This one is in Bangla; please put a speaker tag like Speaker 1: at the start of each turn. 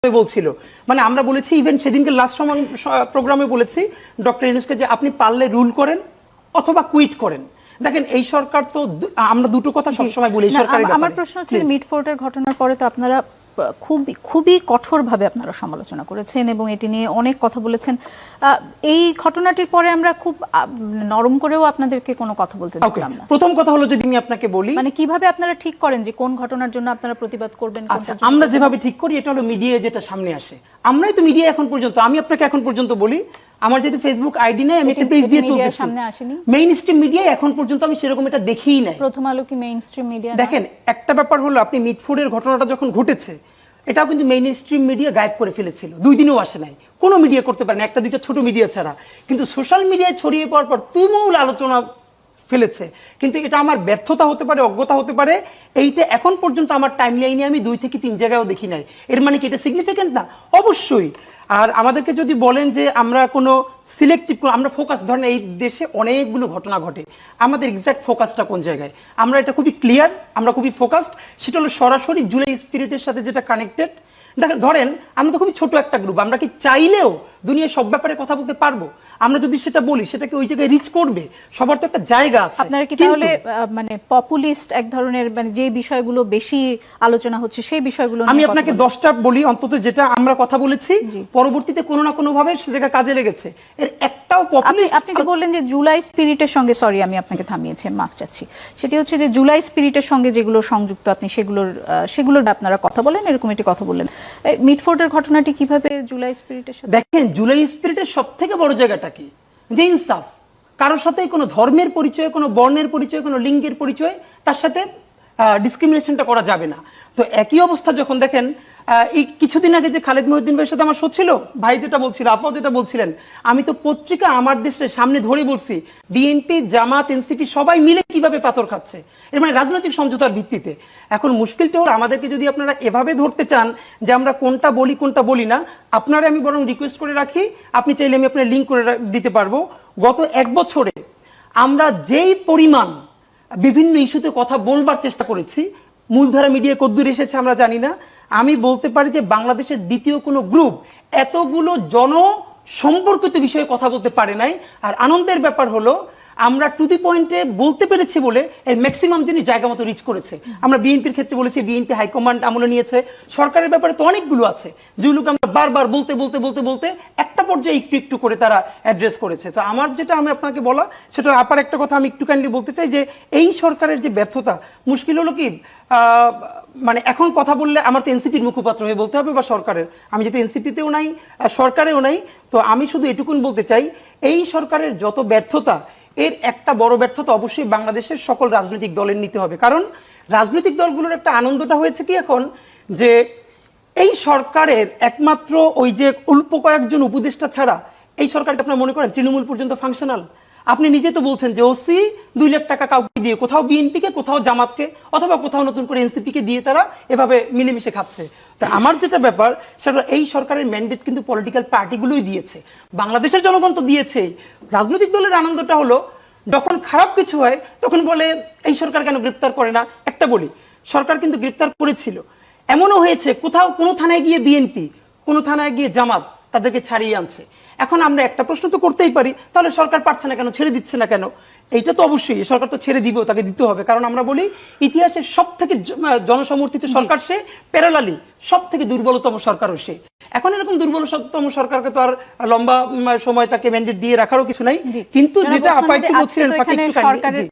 Speaker 1: বলছিল, মানে আমরা বলেছি ইভেন সেদিনকে লাস্ট প্রোগ্রামে বলেছি ডক্টর ইউনূসকে যে আপনি পারলে রুল করেন অথবা কুইট করেন। দেখেন এই সরকার তো, আমরা দুটো কথা সবসময় বলি সরকারের ব্যাপারে।
Speaker 2: আমার প্রশ্ন হচ্ছে মিটফোর্টের ঘটনার পরে তো আপনারা খুবই কঠোরভাবে আপনারা সমালোচনা করেছেন এবং এটি নিয়ে অনেক কথা বলেছেন। এই ঘটনাটির পরে আমরা খুব নরম করেও আপনাদেরকে কোনো কথা বলতে দিলাম না।
Speaker 1: প্রথম কথা হলো যদি আমি আপনাকে বলি,
Speaker 2: মানে কিভাবে আপনারা ঠিক করেন যে কোন ঘটনার জন্য আপনারা প্রতিবাদ করবেন?
Speaker 1: আচ্ছা, আমরা যেভাবে ঠিক করি এটা হলো মিডিয়ায় যেটা সামনে আসে, আমরাই তো মিডিয়া এখন পর্যন্ত, আমি আপনাকে এখন পর্যন্ত বলি আমার যেহেতু ফেসবুক আইডি নেই, আমি একটা পেজ দিয়ে চলতেছি,
Speaker 2: সামনে আসেনি
Speaker 1: মেইন স্ট্রিম মিডিয়ায় এখন পর্যন্ত আমি সেরকম এটা দেখিই নাই।
Speaker 2: প্রথম আলো কি মেইন স্ট্রিম মিডিয়া?
Speaker 1: দেখেন একটা ব্যাপার হলো, আপনি মিটফোর্ডের ঘটনাটা যখন ঘটেছে এটাও কিন্তু মেইন স্ট্রিম মিডিয়া গায়েব করে ফেলেছিল, 2 দিনও আসে নাই, কোনো মিডিয়া করতে পারে না, একটা দুইটা ছোট মিডিয়া ছাড়া। কিন্তু সোশ্যাল মিডিয়ায় ছড়িয়ে পড়ার পর তুমুল আলোচনা ফেলেছে। কিন্তু এটা আমার ব্যর্থতা হতে পারে, অজ্ঞতা হতে পারে, এইটা এখন পর্যন্ত আমার টাইমলাইনে আমি 2 থেকে 3 জায়গায়ও দেখি নাই। এর মানে কি এটা সিগনিফিকেন্ট না? অবশ্যই। আর আমাদেরকে যদি বলেন যে আমরা কোনো সিলেক্টিভ, আমরা ফোকাস, ধরেন এই দেশে অনেকগুলো ঘটনা ঘটে, আমাদের এক্সাক্ট ফোকাসটা কোন জায়গায়, আমরা এটা খুবই ক্লিয়ার, আমরা খুবই ফোকাসড, সেটা হলো সরাসরি জুলাই স্পিরিটের সাথে যেটা কানেক্টেড। দেখেন ধরেন আমরা তো খুবই ছোট একটা গ্রুপ, আমরা কি চাইলেও দুনিয়ার সব ব্যাপারে কথা বলতে পারবো? আমরা যদি সেটা বলি সেটাকে ওই জায়গায় রিচ করবে, সবার তো একটা জায়গা আছে।
Speaker 2: আপনারা কি তাহলে মানে পপুলিস্ট এক ধরনের, মানে যে বিষয়গুলো বেশি আলোচনা হচ্ছে সেই বিষয়গুলো?
Speaker 1: আমি আপনাকে 10টা বলি অন্তত যেটা আমরা কথা বলেছি, পরবর্তীতে কোনো না কোনো ভাবে সে জায়গা কাজে লেগেছে, এর একটাও পপুলিস্ট।
Speaker 2: আপনি যে বললেন যে জুলাই স্পিরিটের সঙ্গে, সরি আমি আপনাকে থামিয়েছি, মাফ চাচ্ছি, সেটি হচ্ছে যে জুলাই স্পিরিটের সঙ্গে যেগুলো সংযুক্ত আপনি সেগুলোর আপনারা কথা বলেন, এরকম একটি কথা বললেন। মিটফোর্টের ঘটনাটি কিভাবে জুলাই স্পিরিটের সাথে?
Speaker 1: দেখেন জুলাই স্পিরিটের সবথেকে বড় জায়গাটা কি, যে ইনসাফ। কারোর সাথে কোনো ধর্মের পরিচয়, কোনো বর্ণের পরিচয়, কোনো লিঙ্গের পরিচয়, তার সাথে ডিসক্রিমিনেশনটা করা যাবে না। তো একই অবস্থা যখন দেখেন এই কিছুদিন আগে যে খালেদ মহিউদ্দিন ভাইয়ের সাথে আমার শো ছিল, ভাই যেটা বলছিল, আপনি যেটা বলছিলেন, আমি তো পত্রিকা আমার দেশের সামনে ধরে বলছি বিএনপি, জামাত, এনসিপি সবাই মিলে কিভাবে পাথর খাচ্ছে, এর মানে রাজনৈতিক সমঝোতার ভিত্তিতে। এখন মুশকিলটা হলো আমাদেরকে যদি আপনারা এভাবে ধরতে চান যে আমরা কোনটা বলি কোনটা বলি না, আপনারা আমি বরং রিকোয়েস্ট করে রাখি, আপনি চাইলে আমি আপনার লিঙ্ক করে দিতে পারবো। গত 1 বছরে আমরা যেই পরিমাণ বিভিন্ন ইস্যুতে কথা বলবার চেষ্টা করেছি, মূলধারা মিডিয়া কদ্দূর এসেছে আমরা জানি না, আমি বলতে পারি যে বাংলাদেশের দ্বিতীয় কোনো গ্রুপ এতগুলো জনসম্পর্কিত বিষয়ে কথা বলতে পারে নাই। আর আনন্দের ব্যাপার হলো আমরা টু দি পয়েন্টে বলতে পেরেছি বলে এর ম্যাক্সিমাম জিনিস জায়গা মতো রিচ করেছে। আমরা বিএনপির ক্ষেত্রে বলেছি, বিএনপি হাইকমান্ড আমলে নিয়েছে, সরকারের ব্যাপারে তো অনেকগুলো আছে যেগুলোকে আমরা বারবার বলতে বলতে বলতে বলতে একটা পর্যায়ে একটু একটু করে তারা অ্যাড্রেস করেছে। তো আমার যেটা আমি আপনাকে বলা, সেটা আপার একটা কথা আমি একটু কাইন্ডলি বলতে চাই যে এই সরকারের যে ব্যর্থতা, মুশকিল হলো কি, মানে এখন কথা বললে আমার তো এনসিপির মুখপাত্র হয়ে বলতে হবে বা সরকারের, আমি যেহেতু এনসিপিতেও নাই সরকারেও নাই, তো আমি শুধু এটুকুন বলতে চাই এই সরকারের যত ব্যর্থতা, এর একটা বড় ব্যর্থতা অবশ্যই বাংলাদেশের সকল রাজনৈতিক দলের নিতে হবে। কারণ রাজনৈতিক দলগুলোর একটা আনন্দটা হয়েছে কি এখন, যে এই সরকারের একমাত্র ওই যে অল্প কয়েকজন উপদেষ্টা ছাড়া এই সরকারকে আপনারা মনে করেন তৃণমূল পর্যন্ত ফাংশনাল? আপনি নিজে তো বলছেন যে ওসি 2 লাখ টাকা কাউকে দিয়ে, কোথাও বিএনপিকে, কোথাও জামাতকে, অথবা কোথাও নতুন করে এনসিপিকে দিয়ে তারা এভাবে মিলেমিশে খাচ্ছে। তা আমার যেটা ব্যাপার সেটা, এই সরকারের ম্যান্ডেট কিন্তু পলিটিক্যাল পার্টিগুলোই দিয়েছে, বাংলাদেশের জনগণ তো দিয়েছে। রাজনৈতিক দলের আনন্দটা হলো যখন খারাপ কিছু হয় তখন বলে এই সরকার কেন গ্রেপ্তার করে না। একটা বলি, সরকার কিন্তু গ্রেপ্তার করেছিল, এমনও হয়েছে কোথাও কোনো থানায় গিয়ে বিএনপি, কোনো থানায় গিয়ে জামাত তাদেরকে ছাড়িয়ে আনছে। এখন আমরা একটা প্রশ্ন তো করতেই পারি, তাহলে সরকার পারছে না কেন, ছেড়ে দিচ্ছে না কেন? এইটা তো অবশ্যই সরকার তো ছেড়ে দিবেও, তাকে দিতে হবে। কারণ আমরা বলি ইতিহাসের সব থেকে জনসমর্থিত সরকার সে, প্যারালালি সব থেকে দুর্বলতম সরকারও সে। এখন এরকম দুর্বলতম সরকারকে তো আর লম্বা সময় তাকে ম্যান্ডেট দিয়ে রাখারও কিছু নাই। কিন্তু যেটা আপা একটু বলছিলেন,